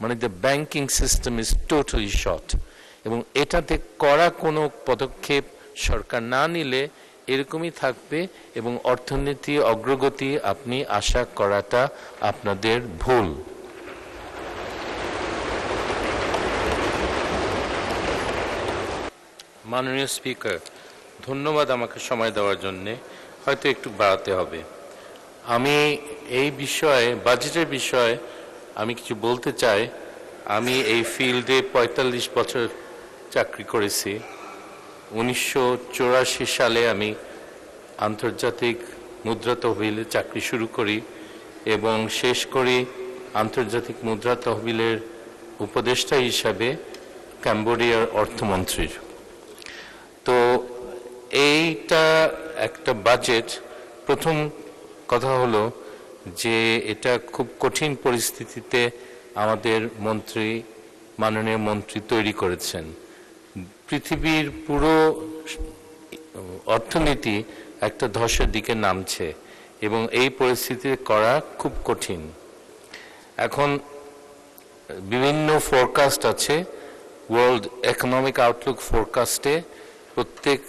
মানে the banking system is totally short, এবং এটাতে কড়া কোনো পদক্ষেপ সরকার না নিলে এরকমই থাকবে, এবং অর্থনীতি অগ্রগতি আপনি আশা করাটা আপনাদের ভুল। মাননীয় স্পিকার, ধন্যবাদ আমাকে সময় দেওয়ার জন্যে। হয়তো একটু বাড়াতে হবে। আমি এই বিষয়ে, বাজেটের বিষয়ে আমি কিছু বলতে চাই। আমি এই ফিল্ডে ৪৫ বছর চাকরি করেছি। ১৯৮৪ সালে আমি আন্তর্জাতিক মুদ্রা তহবিলে চাকরি শুরু করি এবং শেষ করি আন্তর্জাতিক মুদ্রা তহবিলের উপদেষ্টা হিসাবে কম্বোডিয়ার অর্থমন্ত্রীর। তো এইটা একটা বাজেট। প্রথম কথা হলো যে এটা খুব কঠিন পরিস্থিতিতে আমাদের মন্ত্রী, মাননীয় মন্ত্রী তৈরি করেছেন। পৃথিবীর পুরো অর্থনীতি একটা ধসের দিকে নামছে এবং এই পরিস্থিতিতে করা খুব কঠিন। এখন বিভিন্ন ফোরকাস্ট আছে। ওয়ার্ল্ড ইকোনমিক আউটলুক ফোরকাস্টে প্রত্যেক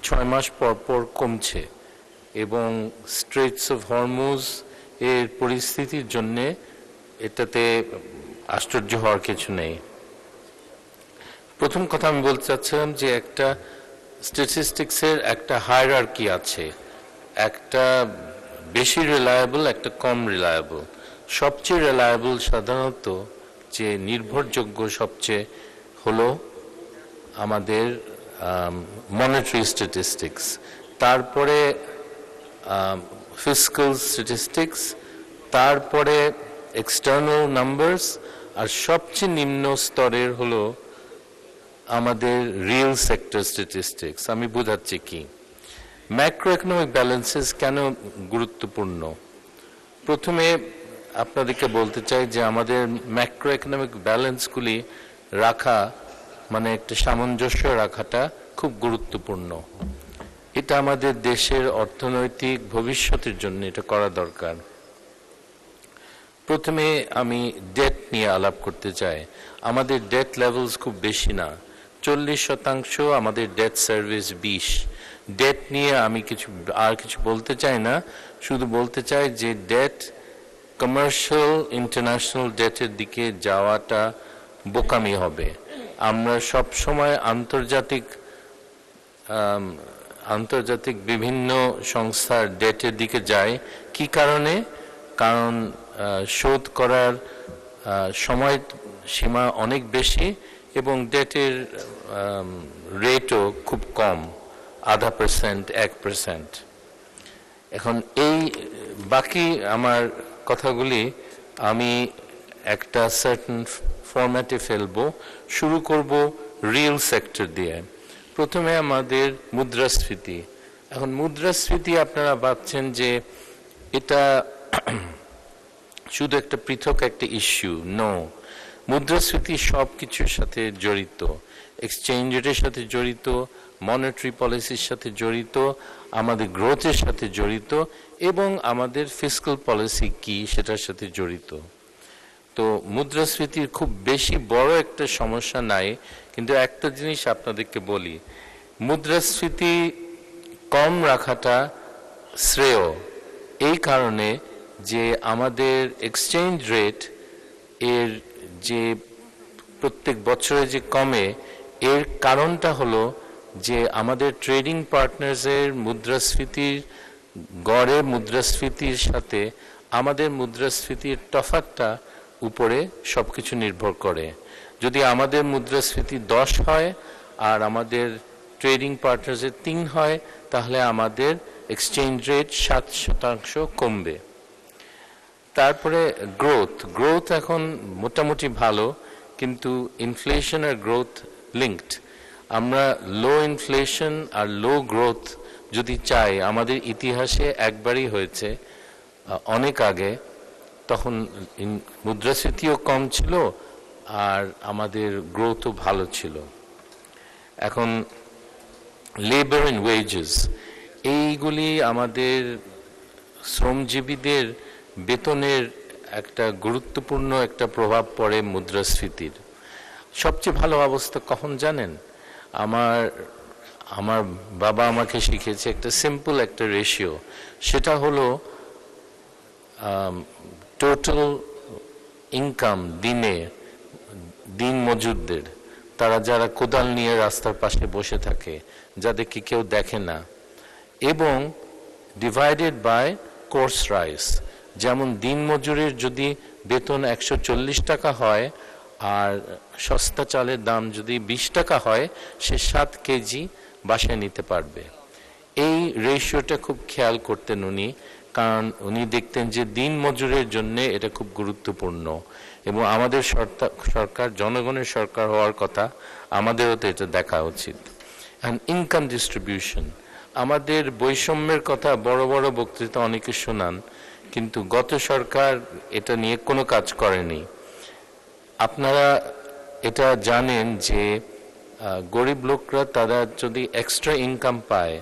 6 মাস পর পর কমছে, এবং স্ট্রেটস অফ হরমুজ এর পরিস্থিতির জন্যে এটাতে আশ্চর্য হওয়ার কিছু নেই। প্রথম কথা আমি বলতে চাচ্ছিলাম যে একটা স্ট্যাটিস্টিক্সের একটা হায়ারার্কি আছে, একটা বেশি রিলায়েবল, একটা কম রিলায়েবল। সবচেয়ে রিলায়েবল সাধারণত যে নির্ভরযোগ্য সবচেয়ে হলো আমাদের মনিটারি স্ট্যাটিস্টিক্স, তারপরে ফিসক্যাল স্ট্যাটিস্টিক্স, তারপরে এক্সটার্নাল নাম্বারস, আর সবচেয়ে নিম্ন স্তরের হলো আমাদের রিয়েল সেক্টর স্ট্যাটিস্টিক্স। আমি বোঝাচ্ছি কি, ম্যাক্রো ইকোনমিক ব্যালেন্সেস কেন গুরুত্বপূর্ণ। প্রথমে আপনাদেরকে বলতে চাই যে আমাদের ম্যাক্রো ইকোনমিক ব্যালেন্সগুলি রাখা, মানে একটা সামঞ্জস্য রাখাটা খুব গুরুত্বপূর্ণ। এটা আমাদের দেশের অর্থনৈতিক ভবিষ্যতের জন্য এটা করা দরকার। প্রথমে আমি ডেট নিয়ে আলাপ করতে চাই। আমাদের ডেট লেভেলস খুব বেশি না, 40% আমাদের ডেট সার্ভিস 20। ডেট নিয়ে আমি কিছু বলতে চাই না, শুধু বলতে চাই যে ডেট, কমার্শিয়াল ইন্টারন্যাশনাল ডেটের দিকে যাওয়াটা বোকামি হবে। আমরা সব সময় আন্তর্জাতিক বিভিন্ন সংস্থার ডেটের দিকে যাই। কি কারণে? কারণ শোধ করার সময় সীমা অনেক বেশি এবং ডেটের রেটও খুব কম, 0.5%, 1%। এখন এই বাকি আমার কথাগুলি আমি একটা সার্টেন ফরম্যাটে ফেলবো। শুরু করব রিয়েল সেক্টর দিয়ে। প্রথমে আমাদের মুদ্রাস্ফীতি। এখন মুদ্রাস্ফীতি আপনারা ভাবছেন যে এটা শুধু একটা পৃথক একটা ইস্যু। নো, মুদ্রাস্ফীতি সব কিছুর সাথে জড়িত, এক্সচেঞ্জ রেটের সাথে জড়িত, মনিটারি পলিসির সাথে জড়িত, আমাদের গ্রোথের সাথে জড়িত, এবং আমাদের ফিসক্যাল পলিসি কি সেটার সাথে জড়িত। তো মুদ্রাস্ফীতির খুব বেশি বড় একটা সমস্যা নাই, কিন্তু একটা জিনিস আপনাদেরকে বলি, মুদ্রাস্ফীতি কম রাখাটা শ্রেয় এই কারণে যে আমাদের এক্সচেঞ্জ রেট এর যে প্রত্যেক বছরে যে কমে, এর কারণটা হলো যে আমাদের ট্রেডিং পার্টনার্সের মুদ্রাস্ফীতির গড়ে মুদ্রাস্ফীতির সাথে আমাদের মুদ্রাস্ফীতির তফাৎটা উপরে সবকিছু নির্ভর করে। যদি আমাদের মুদ্রাস্ফীতি 10 হয় আর আমাদের ট্রেডিং পার্টনার্সের 3 হয়, তাহলে আমাদের এক্সচেঞ্জ রেট 7% কমবে। তারপরে গ্রোথ এখন মোটামুটি ভালো, কিন্তু ইনফ্লেশন আর গ্রোথ লিঙ্কড। আমরা লো ইনফ্লেশন আর লো গ্রোথ যদি চাই, আমাদের ইতিহাসে একবারই হয়েছে অনেক আগে, তখন মুদ্রাস্ফীতিও কম ছিল আর আমাদের গ্রোথও ভালো ছিল। এখন লেবার এন্ড ওয়েজেস, এইগুলি আমাদের শ্রমজীবীদের বেতনের একটা গুরুত্বপূর্ণ একটা প্রভাব পড়ে মুদ্রাস্ফীতির। সবচেয়ে ভালো অবস্থা কখন জানেন? আমার আমার বাবা আমাকে শিখিয়েছে একটা সিম্পল একটা রেশিও, সেটা হলো টোটাল ইনকাম দিন মজুরদের, তারা যারা কোদাল নিয়ে রাস্তার পাশে বসে থাকে, যাদেরকে কেউ দেখে না, এবং ডিভাইডেড বাই কোর্স রাইস। যেমন দিন মজুরের যদি বেতন 140 টাকা হয় আর সস্তা চালের দাম যদি 20 টাকা হয়, সে 7 কেজি বাসায় নিতে পারবে। এই রেশিওটা খুব খেয়াল করতেন উনি, কারণ উনি দেখতেন যে দিন মজুরের জন্য এটা খুব গুরুত্বপূর্ণ, এবং আমাদের সরকার জনগণের সরকার হওয়ার কথা, আমাদেরও তো এটা দেখা উচিত। অ্যান্ড ইনকাম ডিস্ট্রিবিউশন, আমাদের বৈষম্যের কথা বড় বড় বক্তৃতা অনেকে শোনান, কিন্তু গত সরকার এটা নিয়ে কোনো কাজ করেনি। আপনারা এটা জানেন যে গরিব লোকরা তারা যদি এক্সট্রা ইনকাম পায়,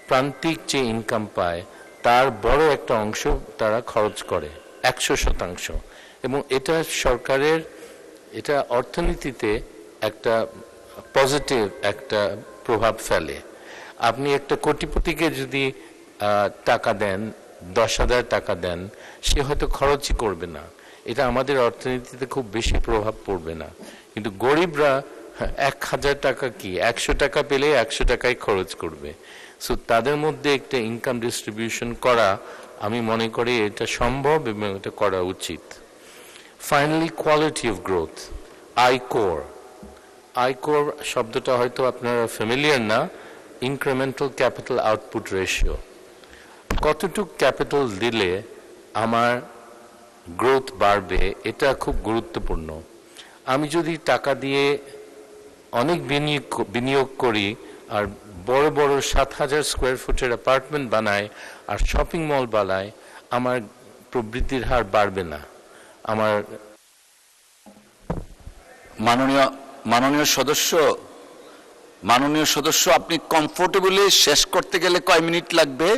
প্রান্তিক যে ইনকাম পায়, তার বড় একটা অংশ তারা খরচ করে 100%, এবং এটা সরকারের, এটা অর্থনীতিতে একটা পজিটিভ একটা প্রভাব ফেলে। আপনি একটা কোটিপতিকে যদি টাকা দেন, 10,000 টাকা দেন, সে হয়তো খরচই করবে না, এটা আমাদের অর্থনীতিতে খুব বেশি প্রভাব পড়বে না। কিন্তু গরিবরা 1,000 টাকা কি 100 টাকা পেলে 100 টাকাই খরচ করবে। সো তাদের মধ্যে একটা ইনকাম ডিস্ট্রিবিউশন করা, আমি মনে করি এটা সম্ভব এবং এটা করা উচিত। ফাইনালি, কোয়ালিটি অফ গ্রোথ, আইকোর শব্দটা হয়তো আপনারা ফ্যামিলিয়ার না। ইনক্রিমেন্টাল ক্যাপিটাল আউটপুট রেশিও, কতটুকু ক্যাপিটাল দিলে আমার গ্রোথ বাড়বে, এটা খুব গুরুত্বপূর্ণ। আমি যদি টাকা দিয়ে অনেক বিনিয়োগ করি আর বড় বড় 7,000 স্কোয়ার ফুটের অ্যাপার্টমেন্ট বানাই আর শপিং মল বানাই, আমার প্রবৃদ্ধির হার বাড়বে না। আমার মাননীয় সদস্য, আপনি কমফোর্টেবলি শেষ করতে গেলে কয় মিনিট লাগবে?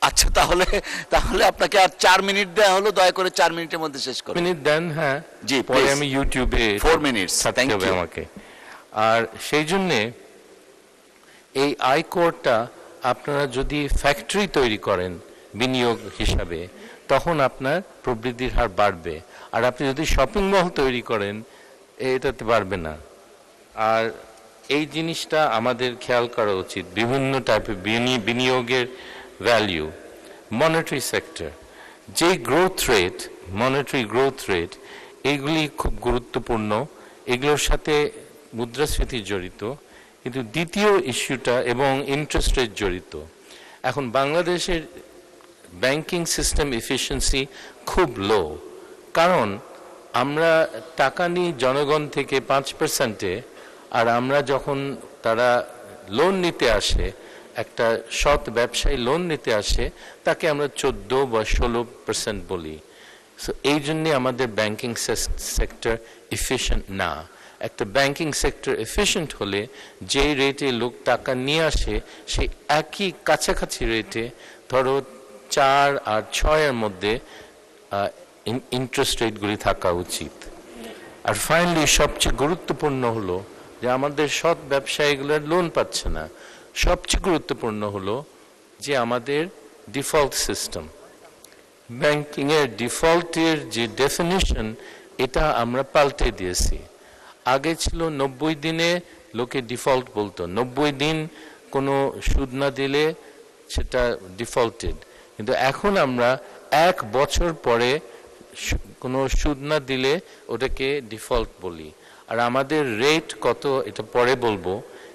আচ্ছা, তাহলে আপনাকে আর 4 মিনিট দেওয়া হলো, দয়া করে 4 মিনিটের মধ্যে শেষ করুন। মিনিট দেন। হ্যাঁ জি, পরে আমি ইউটিউবে 4 মিনিটস থাকতে হবে আমাকে। আর সেই জন্যে এই আয়করটা আপনারা যদি ফ্যাক্টরি তৈরি করেন বিনিয়োগ হিসাবে, তখন আপনার প্রবৃদ্ধির হার বাড়বে। আর আপনি যদি শপিং মল তৈরি করেন, এটাতে বাড়বে না। আর এই জিনিসটা আমাদের খেয়াল করা উচিত। বিভিন্ন টাইপের বিনিয়োগের ভ্যালিউ, মনিটারি সেক্টর, যে মনিটারি গ্রোথ রেট, এইগুলি খুব গুরুত্বপূর্ণ। এগুলোর সাথে মুদ্রাস্ফীতি জড়িত, কিন্তু দ্বিতীয় ইস্যুটা এবং ইন্টারেস্ট রেট জড়িত। এখন বাংলাদেশের ব্যাংকিং সিস্টেম এফিসিয়েন্সি খুব লো, কারণ আমরা টাকা নিই জনগণ থেকে 5%, আর আমরা যখন তারা লোন নিতে আসে, একটা সৎ ব্যবসায়ী লোন নিতে আসে, তাকে আমরা 14 বা 16% বলি। সো এই জন্যে আমাদের ব্যাংকিং সেক্টর এফিশিয়েন্ট না। একটা ব্যাংকিং সেক্টর এফিশিয়েন্ট হলে যেই রেটে লোক টাকা নিয়ে আসে, সেই একই কাছাকাছি রেটে, ধরো 4 আর 6-এর মধ্যে ইন্টারেস্ট রেটগুলি থাকা উচিত। আর ফাইনালি, সবচেয়ে গুরুত্বপূর্ণ হলো যে আমাদের সৎ ব্যবসায়ীগুলোর লোন পাচ্ছে না। সবচেয়ে গুরুত্বপূর্ণ হলো যে আমাদের ডিফল্ট সিস্টেম, ব্যাংকিংয়ের ডিফল্টের যে ডেফিনিশন, এটা আমরা পাল্টে দিয়েছি। আগে ছিল 90 দিনে লোকে ডিফল্ট বলতো, 90 দিন কোনো সুদ না দিলে সেটা ডিফল্টেড। কিন্তু এখন আমরা 1 বছর পরে কোনো সুদ না দিলে ওটাকে ডিফল্ট বলি। আর আমাদের রেট কত এটা পরে বলবো,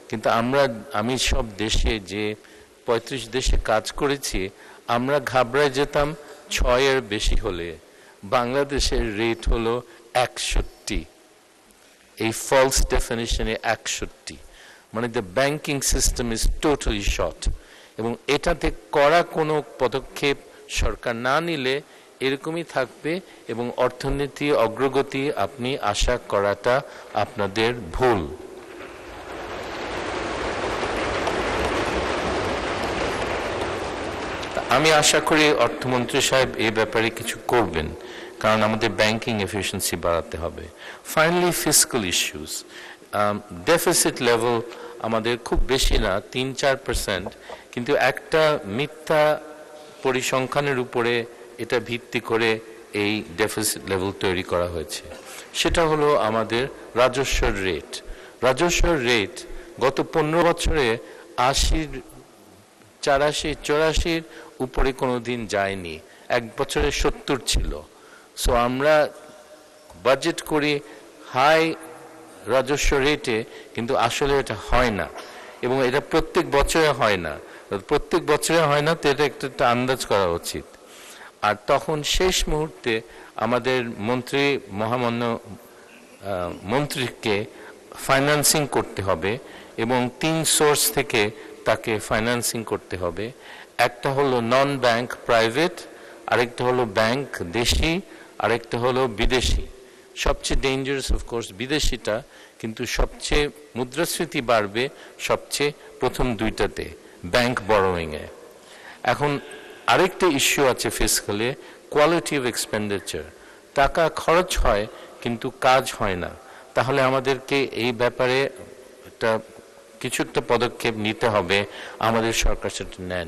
কিন্তু আমি সব দেশে, যে 35 দেশে কাজ করেছি, আমরা ঘাবড়ায় যেতাম 6-এর বেশি হলে। বাংলাদেশের রেট হলো 61, এই ফলস ডেফিনিশনে 61, মানে the banking system is totally short. এবং এটাতে করা কোনো পদক্ষেপ সরকার না নিলে এরকমই থাকবে, এবং অর্থনীতি অগ্রগতি আপনি আশা করাটা আপনাদের ভুল। আমি আশা করি অর্থমন্ত্রী সাহেব এই ব্যাপারে কিছু করবেন, কারণ আমাদের ব্যাংকিং এফিসিয়েন্সি বাড়াতে হবে। Finally fiscal issues, deficit level আমাদের খুব বেশি না, 3-4%, কিন্তু একটা মিথ্যা পরিসংখ্যানের উপরে এটা ভিত্তি করে এই ডেফিসিট লেভেল তৈরি করা হয়েছে। সেটা হলো আমাদের রাজস্বের রেট। রাজস্বের রেট গত 15 বছরে 80, 84 উপরে কোনোদিন যায়নি, এক বছরে 70 ছিল। সো আমরা বাজেট করি হাই রাজস্ব রেটে, কিন্তু আসলে এটা হয় না, এবং এটা প্রত্যেক বছরে হয় না। প্রত্যেক বছরে হয় না তো এটা একটা আন্দাজ করা উচিত। আর তখন শেষ মুহূর্তে আমাদের মহামান্য মন্ত্রীকে ফাইন্যান্সিং করতে হবে, এবং 3 সোর্স থেকে তাকে ফাইন্যান্সিং করতে হবে। একটা হলো নন ব্যাংক প্রাইভেট, আরেকটা হলো ব্যাংক দেশি, আরেকটা হলো বিদেশি। সবচেয়ে ডেঞ্জারাস অফকোর্স বিদেশিটা, কিন্তু সবচেয়ে মুদ্রাস্ফীতি বাড়বে সবচেয়ে প্রথম দুইটাতে, ব্যাংক বরোয়িংয়ে। এখন আরেকটা ইস্যু আছে ফিসক্যালে, কোয়ালিটি অফ এক্সপেন্ডিচার। টাকা খরচ হয় কিন্তু কাজ হয় না। তাহলে আমাদেরকে এই ব্যাপারে কিছু একটা পদক্ষেপ নিতে হবে, আমাদের সরকার সেটা নেন।